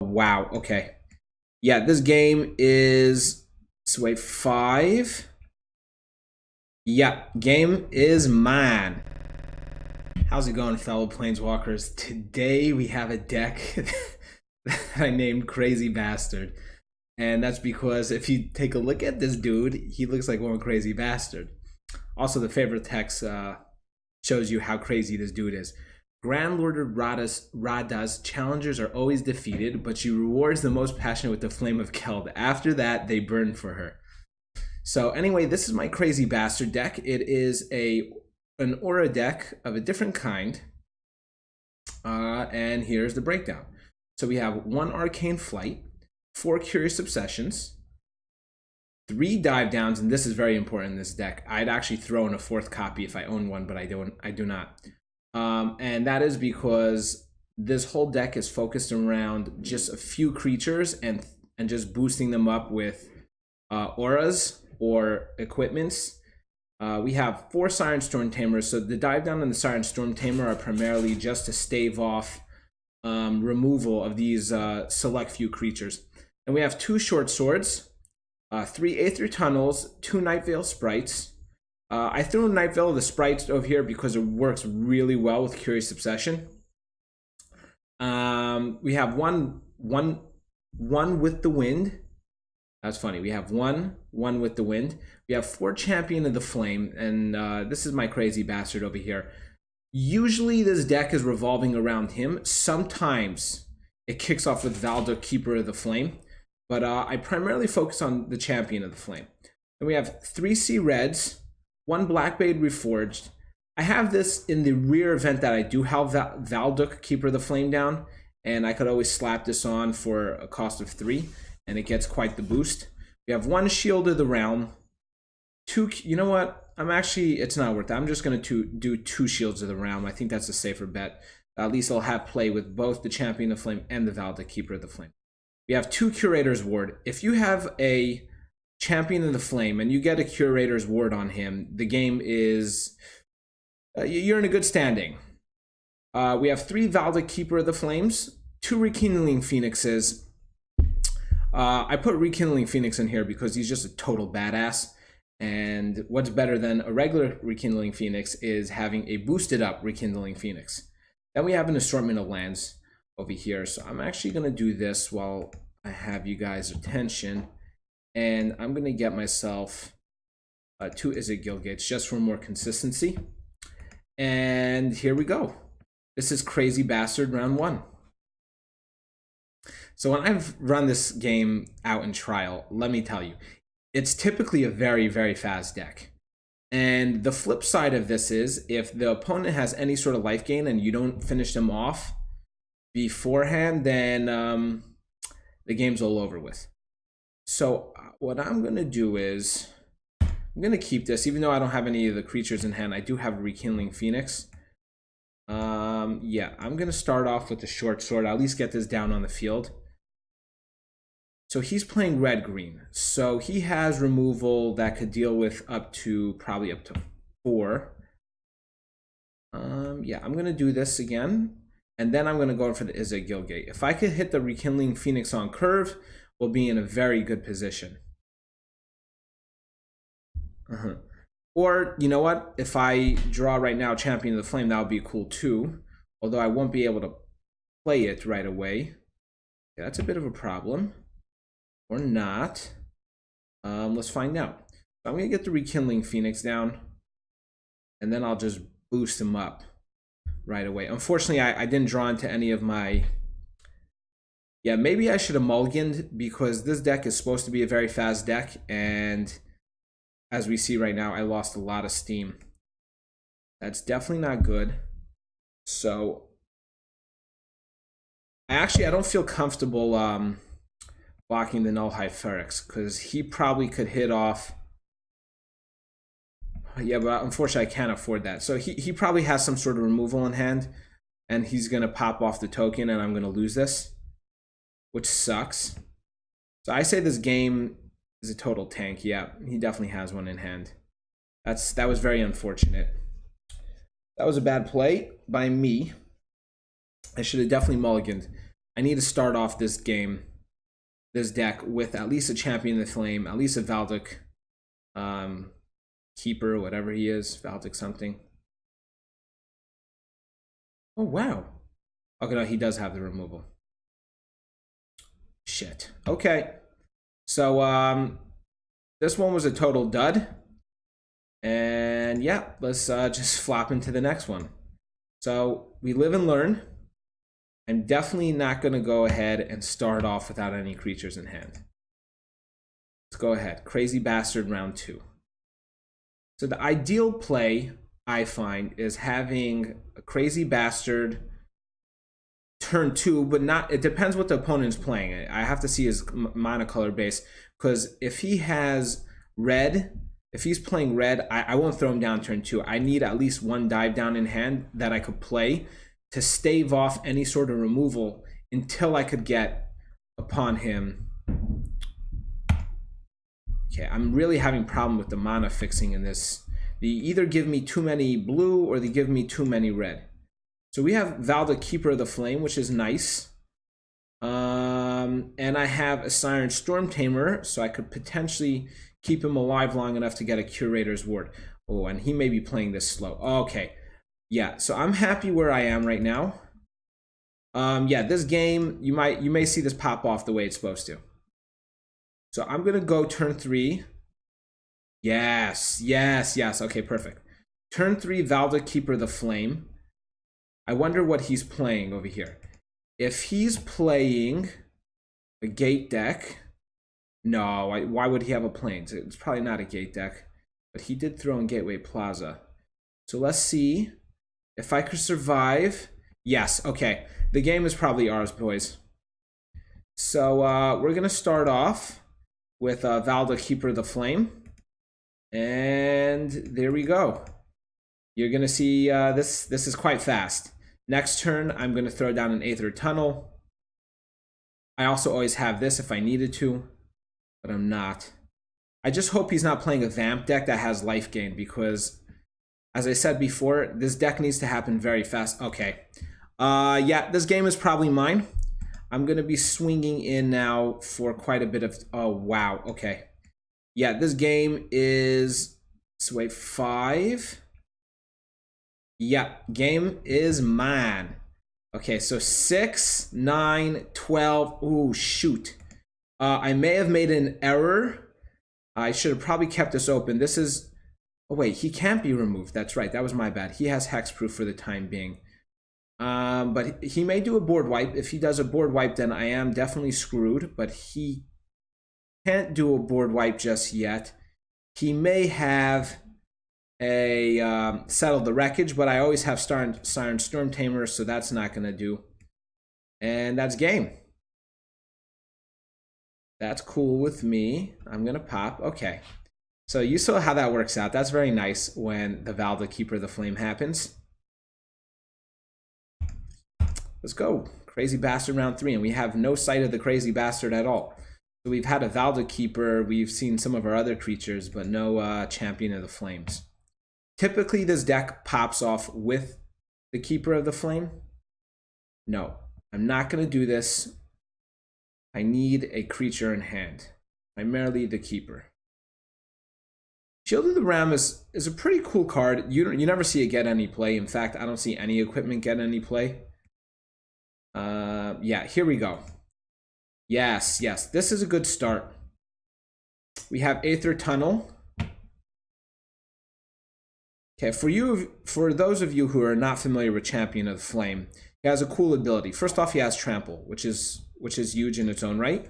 Wow, okay. Yeah, this game is, so wait, 5. Yeah, game is mine. How's it going, fellow Planeswalkers? Today we have a deck that I named Crazy Bastard. And that's because if you take a look at this dude, he looks like one crazy bastard. Also, the favorite text shows you how crazy this dude is. Grand Lord Rada's challengers are always defeated, but she rewards the most passionate with the Flame of Keld. After that, they burn for her. So anyway, this is my Crazy Bastard deck. It is an aura deck of a different kind. And here's the breakdown. So we have 1 Arcane Flight, 4 Curious Obsessions, 3 dive downs, and this is very important in this deck. I'd actually throw in a 4th copy if I own one, but I do not. And that is because this whole deck is focused around just a few creatures and just boosting them up with auras or equipments. We have 4 Siren Stormtamers. So the dive down and the Siren Stormtamer are primarily just to stave off removal of these select few creatures. And we have 2 short swords, 3 Aether Tunnels, 2 Nightveil Sprites. I threw in Nightveil the Sprites over here because it works really well with Curious Obsession. We have one with the Wind. That's funny. We have one with the Wind. We have 4 Champion of the Flame, and this is my Crazy Bastard over here. Usually this deck is revolving around him. Sometimes it kicks off with Valduk, Keeper of the Flame, but I primarily focus on the Champion of the Flame. And we have 3 Sea Reds, 1 Blackblade Reforged. I have this in the rare event that I do have Valduk, Keeper of the Flame down, and I could always slap this on for a cost of 3, and it gets quite the boost. We have 1 Shield of the Realm, 2, you know what? It's not worth it. I'm just going to do 2 Shields of the Realm. I think that's a safer bet. At least I'll have play with both the Champion of the Flame and the Valduk, Keeper of the Flame. We have 2 Curator's Ward. If you have a Champion of the Flame and you get a Curator's Ward on him, the game is, you're in a good standing. We have 3 Valduk, Keeper of the Flames, 2 Rekindling Phoenixes. I put Rekindling Phoenix in here because he's just a total badass. And what's better than a regular Rekindling Phoenix is having a boosted up Rekindling Phoenix. Then we have an assortment of lands over here. So I'm actually going to do this while I have you guys' attention. And I'm going to get myself 2 Izzet Guildgates just for more consistency. And here we go. This is Crazy Bastard round 1. So when I've run this game out in trial, let me tell you, it's typically a very, very fast deck. And the flip side of this is if the opponent has any sort of life gain and you don't finish them off beforehand, then the game's all over with. So what I'm going to do is I'm going to keep this, even though I don't have any of the creatures in hand. I do have a Rekindling Phoenix. Yeah, I'm going to start off with the short sword. I'll at least get this down on the field. So he's playing red-green. So he has removal that could deal with probably up to 4. Yeah, I'm going to do this again. And then I'm going to go for the Izzet Guildgate. If I could hit the Rekindling Phoenix on curve, we'll be in a very good position. Or, you know what? If I draw right now Champion of the Flame, that would be cool too. Although I won't be able to play it right away. Yeah, that's a bit of a problem. Or not. Let's find out. So I'm going to get the Rekindling Phoenix down. And then I'll just boost him up right away. Unfortunately, I didn't draw into any of my... Yeah, maybe I should have mulliganed because this deck is supposed to be a very fast deck. And as we see right now, I lost a lot of steam. That's definitely not good. So I don't feel comfortable blocking the Nullhide Feryx because he probably could hit off. Yeah, but unfortunately I can't afford that. So he probably has some sort of removal in hand and he's going to pop off the token and I'm going to lose this, which sucks. So I say this game is a total tank. Yeah, he definitely has one in hand. That was very unfortunate. That was a bad play by me. I should have definitely mulliganed. I need to start off this game, this deck, with at least a Champion of the Flame, at least a Valduk Keeper, whatever he is, Valduk something. Oh, wow. Okay, no, he does have the removal. Shit. Okay. So, this one was a total dud. And yeah, let's just flop into the next one. So, we live and learn. I'm definitely not going to go ahead and start off without any creatures in hand. Let's go ahead. Crazy Bastard round 2. So the ideal play, I find, is having a Crazy Bastard turn 2, but not, it depends what the opponent's playing. I have to see his monocolor base, because if he has red, if he's playing red, I won't throw him down turn 2. I need at least one dive down in hand that I could play to stave off any sort of removal until I could get upon him. Okay, I'm really having a problem with the mana fixing in this. They either give me too many blue or they give me too many red. So we have Valduk, Keeper of the Flame, which is nice. And I have a Siren Stormtamer, so I could potentially keep him alive long enough to get a Curator's Ward. Oh, and he may be playing this slow. Okay, yeah, so I'm happy where I am right now. Yeah, this game, you may see this pop off the way it's supposed to. So I'm going to go turn 3. Yes, yes, yes. Okay, perfect. Turn 3, Valduk, Keeper of the Flame. I wonder what he's playing over here. If he's playing a gate deck, no, why would he have a Plains? It's probably not a gate deck, but he did throw in Gateway Plaza. So let's see if I could survive. Yes, okay. The game is probably ours, boys. So we're going to start off with Valduk, Keeper of the Flame. And there we go. You're going to see this is quite fast. Next turn, I'm going to throw down an Aether Tunnel. I also always have this if I needed to, but I'm not. I just hope he's not playing a Vamp deck that has life gain, because, as I said before, this deck needs to happen very fast. Okay. Yeah, this game is probably mine. I'm going to be swinging in now for quite a bit of... Oh, wow. Okay. Yeah, this game is... So wait, 5... Yeah, game is mine. Okay, so 6, 9, 12. Ooh, shoot. I may have made an error. I should have probably kept this open. This is... Oh, wait, he can't be removed. That's right. That was my bad. He has hexproof for the time being. But he may do a board wipe. If he does a board wipe, then I am definitely screwed. But he can't do a board wipe just yet. He may have a Settle the Wreckage, but I always have Siren Stormtamer, so that's not going to do. And that's game. That's cool with me. I'm going to pop. Okay. So you saw how that works out. That's very nice when the Valduk, Keeper of the Flame happens. Let's go. Crazy Bastard round 3, and we have no sight of the Crazy Bastard at all. So we've had a Valduk Keeper, we've seen some of our other creatures, but no Champion of the Flames. Typically, this deck pops off with the Keeper of the Flame. No, I'm not going to do this. I need a creature in hand, primarily the Keeper. Shield of the Ram is a pretty cool card. You never see it get any play. In fact, I don't see any equipment get any play. Yeah, here we go. Yes, yes, this is a good start. We have Aether Tunnel. Okay, for those of you who are not familiar with Champion of the Flame, he has a cool ability. First off, he has Trample, which is huge in its own right,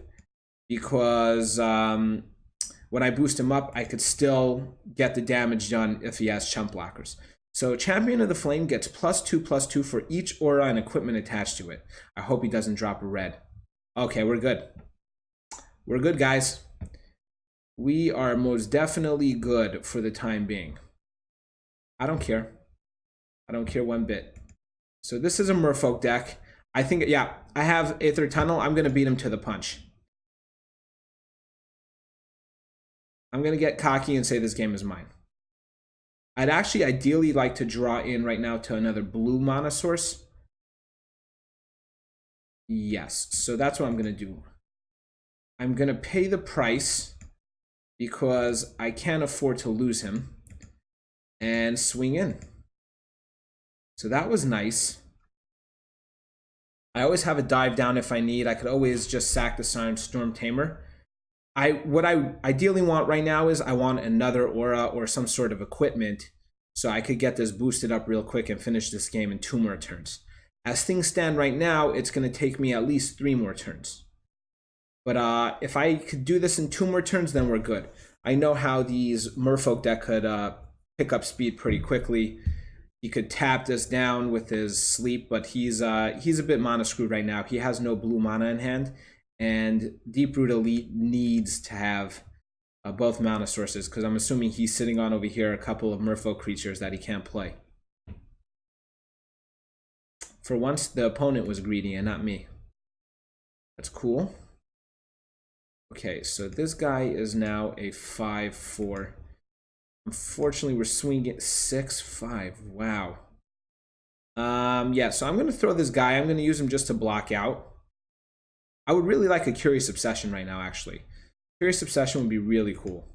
because when I boost him up, I could still get the damage done if he has chump blockers. So Champion of the Flame gets +2/+2 for each aura and equipment attached to it. I hope he doesn't drop a red. Okay, we're good. We're good, guys. We are most definitely good for the time being. I don't care. I don't care one bit. So this is a Merfolk deck. I think, yeah, I have Aether Tunnel. I'm going to beat him to the punch. I'm going to get cocky and say this game is mine. I'd actually ideally like to draw in right now to another blue mana source. Yes, so that's what I'm going to do. I'm going to pay the price because I can't afford to lose him and swing in. So that was nice. I always have a dive down if I need. I could always just sack the Siren Stormtamer. What I ideally want right now is I want another aura or some sort of equipment so I could get this boosted up real quick and finish this game in 2 more turns. As things stand right now, it's going to take me at least 3 more turns. But if I could do this in 2 more turns, then we're good. I know how these Merfolk deck could pick up speed pretty quickly. He could tap this down with his sleep, but he's a bit mana screwed right now. He has no blue mana in hand, and Deep-Root Elite needs to have both mana sources, because I'm assuming he's sitting on over here a couple of Merfolk creatures that he can't play. For once, the opponent was greedy and not me. That's cool. Okay, so this guy is now a 5/4. Unfortunately, we're swinging at 6/5. Wow. Yeah, so I'm going to throw this guy. I'm going to use him just to block out. I would really like a Curious Obsession right now, actually. Curious Obsession would be really cool.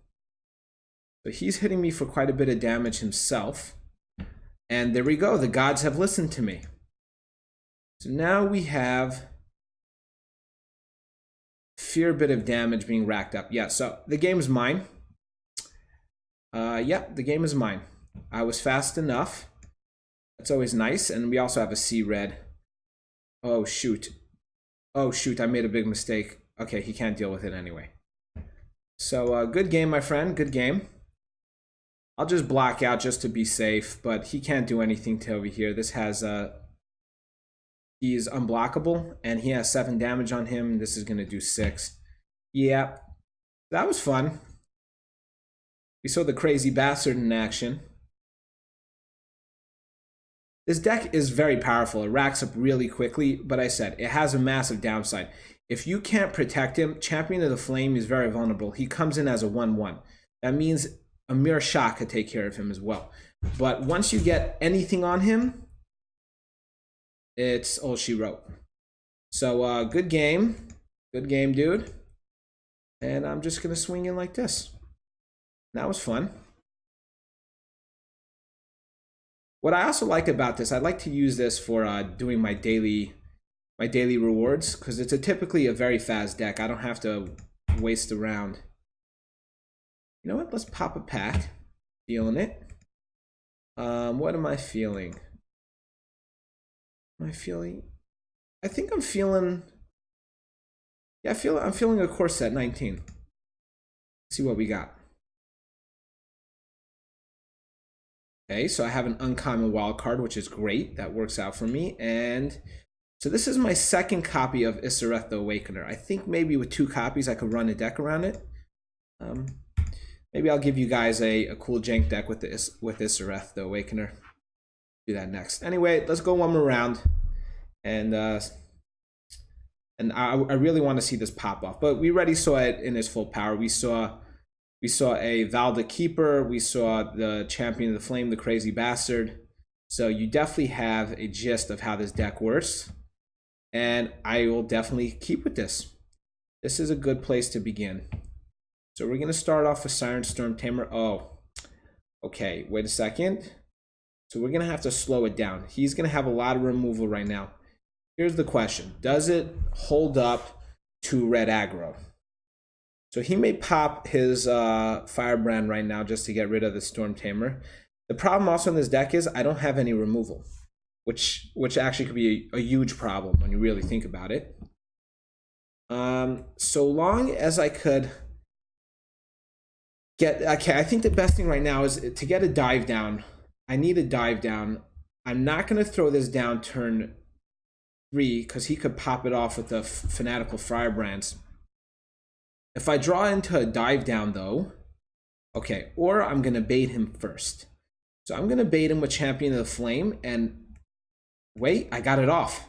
So he's hitting me for quite a bit of damage himself. And there we go. The gods have listened to me. So now we have fair bit of damage being racked up. Yeah, so the game is mine. Yeah, the game is mine. I was fast enough. That's always nice. And we also have a C-Red. Oh, shoot. Oh, shoot, I made a big mistake. Okay, he can't deal with it anyway. So, good game, my friend. Good game. I'll just block out just to be safe, but he can't do anything to over here. This has, he's unblockable, and he has 7 damage on him. This is going to do 6. Yeah, that was fun. We saw the crazy bastard in action. This deck is very powerful. It racks up really quickly, but I said, it has a massive downside. If you can't protect him, Champion of the Flame is very vulnerable. He comes in as a 1/1. That means a mere shot could take care of him as well. But once you get anything on him, it's all she wrote. So, good game. Good game, dude. And I'm just going to swing in like this. That was fun. What I also like about this, I like to use this for doing my daily rewards, because it's typically a very fast deck. I don't have to waste around. You know what? Let's pop a pack. Feeling it. What am I feeling? I think I'm feeling. Yeah, I'm feeling a core set 19. Let's see what we got. Okay, so I have an uncommon wild card, which is great. That works out for me. And so this is my second copy of Izzet the Awakener. I think maybe with 2 copies I could run a deck around it. Maybe I'll give you guys a cool jank deck with Izzet the Awakener. Do that next. Anyway, let's go one more round. And I really want to see this pop off. But we already saw it in its full power. We saw a Valduk Keeper. We saw the Champion of the Flame, the Crazy Bastard. So you definitely have a gist of how this deck works. And I will definitely keep with this. This is a good place to begin. So we're going to start off with Siren Stormtamer. Oh, okay. Wait a second. So we're going to have to slow it down. He's going to have a lot of removal right now. Here's the question. Does it hold up to red aggro? So he may pop his Firebrand right now just to get rid of the Stormtamer. The problem also in this deck is I don't have any removal, which actually could be a huge problem when you really think about it. So long as I could get... Okay, I think the best thing right now is to get a dive down. I need a dive down. I'm not going to throw this down turn 3 because he could pop it off with the Fanatical Firebrands. If I draw into a dive down though, okay, or I'm going to bait him first. So I'm going to bait him with Champion of the Flame, and wait, I got it off.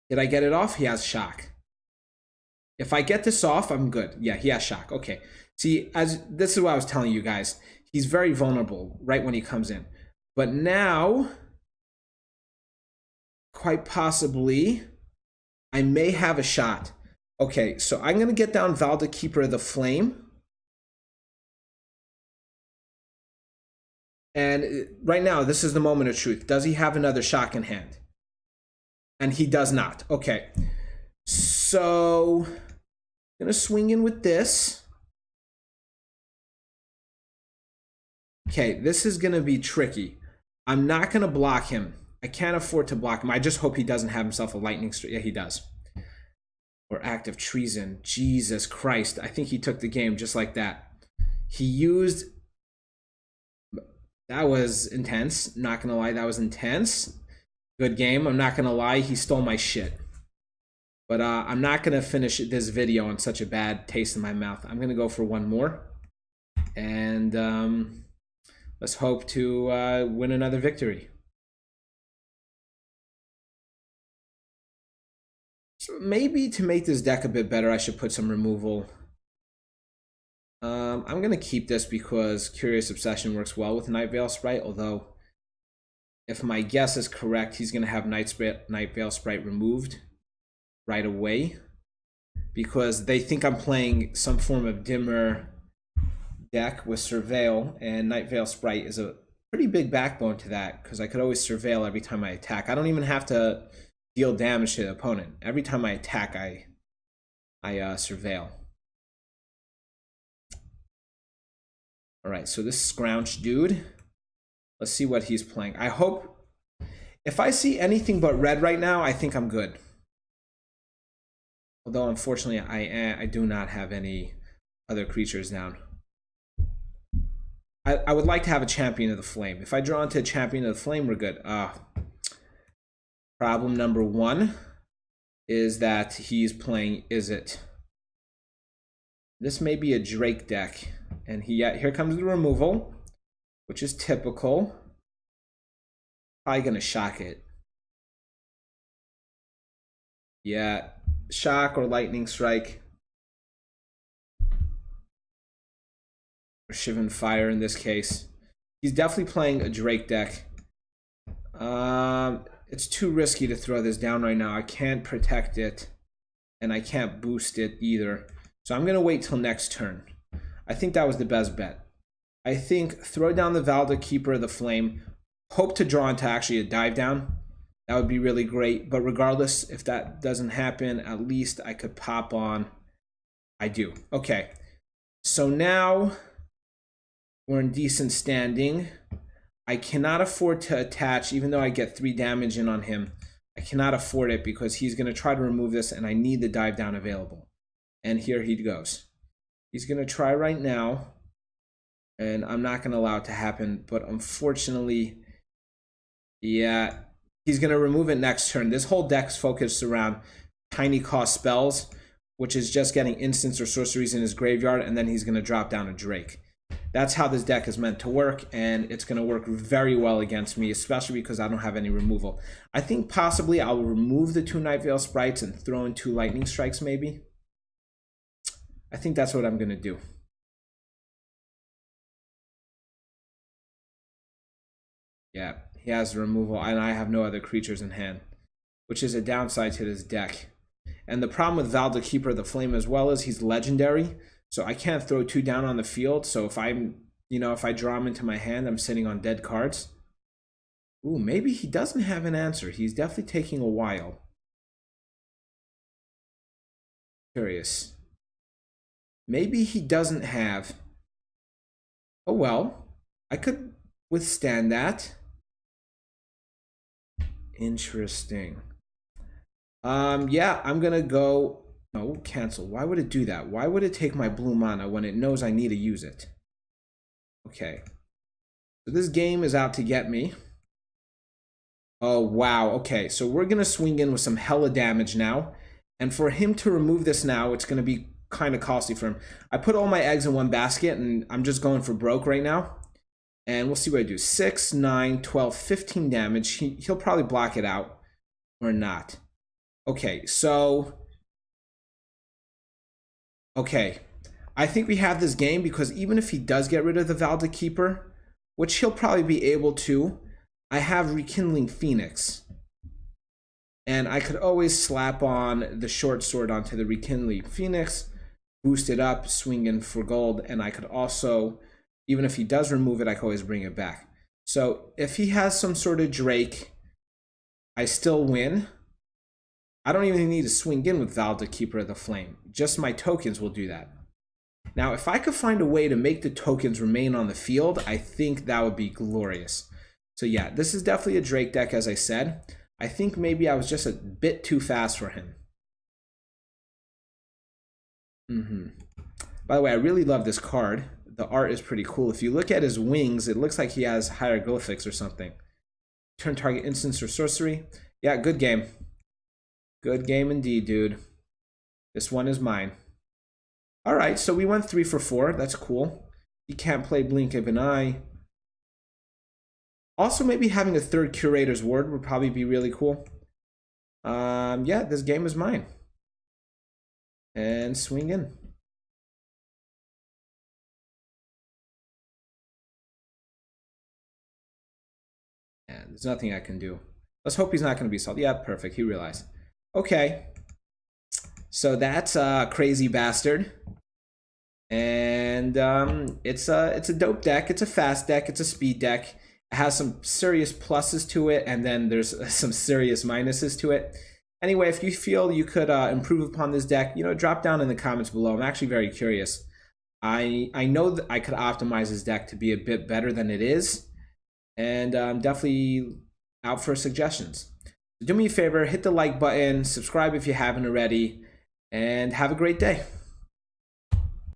Did I get it off? He has shock. If I get this off, I'm good. Yeah, he has shock. Okay. See, this is what I was telling you guys. He's very vulnerable right when he comes in. But now, quite possibly, I may have a shot. Okay, so I'm going to get down Valduk, Keeper of the Flame. And right now, this is the moment of truth. Does he have another shock in hand? And he does not. Okay. So, I'm going to swing in with this. Okay, this is going to be tricky. I'm not going to block him. I can't afford to block him. I just hope he doesn't have himself a lightning strike. Yeah, he does. Or act of treason. Jesus Christ. I think he took the game just like that. He used... That was intense. Not going to lie, that was intense. Good game. I'm not going to lie, he stole my shit. But I'm not going to finish this video on such a bad taste in my mouth. I'm going to go for one more. And let's hope to win another victory. So maybe to make this deck a bit better, I should put some removal. I'm going to keep this because Curious Obsession works well with Nightveil Sprite, although if my guess is correct, he's going to have Nightveil Sprite removed right away because they think I'm playing some form of dimmer deck with Surveil, and Nightveil Sprite is a pretty big backbone to that because I could always Surveil every time I attack. I don't even have to deal damage to the opponent. Every time I attack, I Surveil. Alright, so this Scrounch dude, let's see what he's playing. I hope, if I see anything but red right now, I think I'm good. Although, unfortunately, I do not have any other creatures down. I would like to have a Champion of the Flame. If I draw into a Champion of the Flame, we're good. Problem number one is that he's playing Izzet. This may be a Drake deck. And here comes the removal, which is typical. Probably going to shock it. Yeah, shock or lightning strike. Or Shivan Fire in this case. He's definitely playing a Drake deck. It's too risky to throw this down right now. I can't protect it, and I can't boost it either. So I'm going to wait till next turn. I think that was the best bet. I think throw down the Valduk, Keeper of the Flame. Hope to draw into actually a dive down. That would be really great. But regardless, if that doesn't happen, at least I could pop on. I do. Okay. So now we're in decent standing. I cannot afford to attach, even though I get 3 damage in on him. I cannot afford it because he's going to try to remove this, and I need the dive down available. And here he goes. He's going to try right now, and I'm not going to allow it to happen, but unfortunately, yeah, he's going to remove it next turn. This whole deck's focused around tiny cost spells, which is just getting instants or sorceries in his graveyard, and then he's going to drop down a Drake. That's how this deck is meant to work, and it's going to work very well against me, especially because I don't have any removal. I think possibly I'll remove the 2 Nightveil Sprites and throw in 2 Lightning Strikes maybe. I think that's what I'm going to do. Yeah, he has the removal, and I have no other creatures in hand, which is a downside to this deck. And the problem with Valduk, Keeper of the Flame as well is he's legendary, so I can't throw 2 down on the field. So if if I draw him into my hand, I'm sitting on dead cards. Ooh, maybe he doesn't have an answer. He's definitely taking a while. Curious. Maybe he doesn't have... Oh well, I could withstand that. Interesting. Yeah, I'm gonna go... No, cancel. Why would it do that? Why would it take my blue mana when it knows I need to use it? Okay. So this game is out to get me. Oh, wow. Okay, so we're gonna swing in with some hella damage now. And for him to remove this now, it's gonna be kind of costly for him. I put all my eggs in one basket, and I'm just going for broke right now. And we'll see what I do. 6, 9, 12, 15 damage. He'll probably block it out or not. Okay, so... Okay, I think we have this game because even if he does get rid of the Valduk Keeper, which he'll probably be able to, I have Rekindling Phoenix. And I could always slap on the short sword onto the Rekindling Phoenix, boost it up, swing in for gold, and I could also, even if he does remove it, I could always bring it back. So if he has some sort of Drake, I still win. I don't even need to swing in with Valduk, Keeper of the Flame. Just my tokens will do that. Now, if I could find a way to make the tokens remain on the field, I think that would be glorious. So yeah, this is definitely a Drake deck, as I said. I think maybe I was just a bit too fast for him. By the way, I really love this card. The art is pretty cool. If you look at his wings, it looks like he has hieroglyphics or something. Turn target instance or sorcery. Yeah, good game. Good game indeed, dude. This one is mine. All right, so we went 3 for 4. That's cool. He can't play Blink of an Eye. Also, maybe having a third Curator's Ward would probably be really cool. Yeah, this game is mine. And swing in. Yeah, there's nothing I can do. Let's hope he's not going to be salty. Yeah, perfect. He realized. Okay. So that's Crazy Bastard. And it's a dope deck. It's a fast deck. It's a speed deck. It has some serious pluses to it, and then there's some serious minuses to it. Anyway, if you feel you could improve upon this deck, you know, drop down in the comments below. I'm actually very curious. I know that I could optimize this deck to be a bit better than it is, and I'm definitely out for suggestions. So do me a favor, hit the like button, subscribe if you haven't already, and have a great day.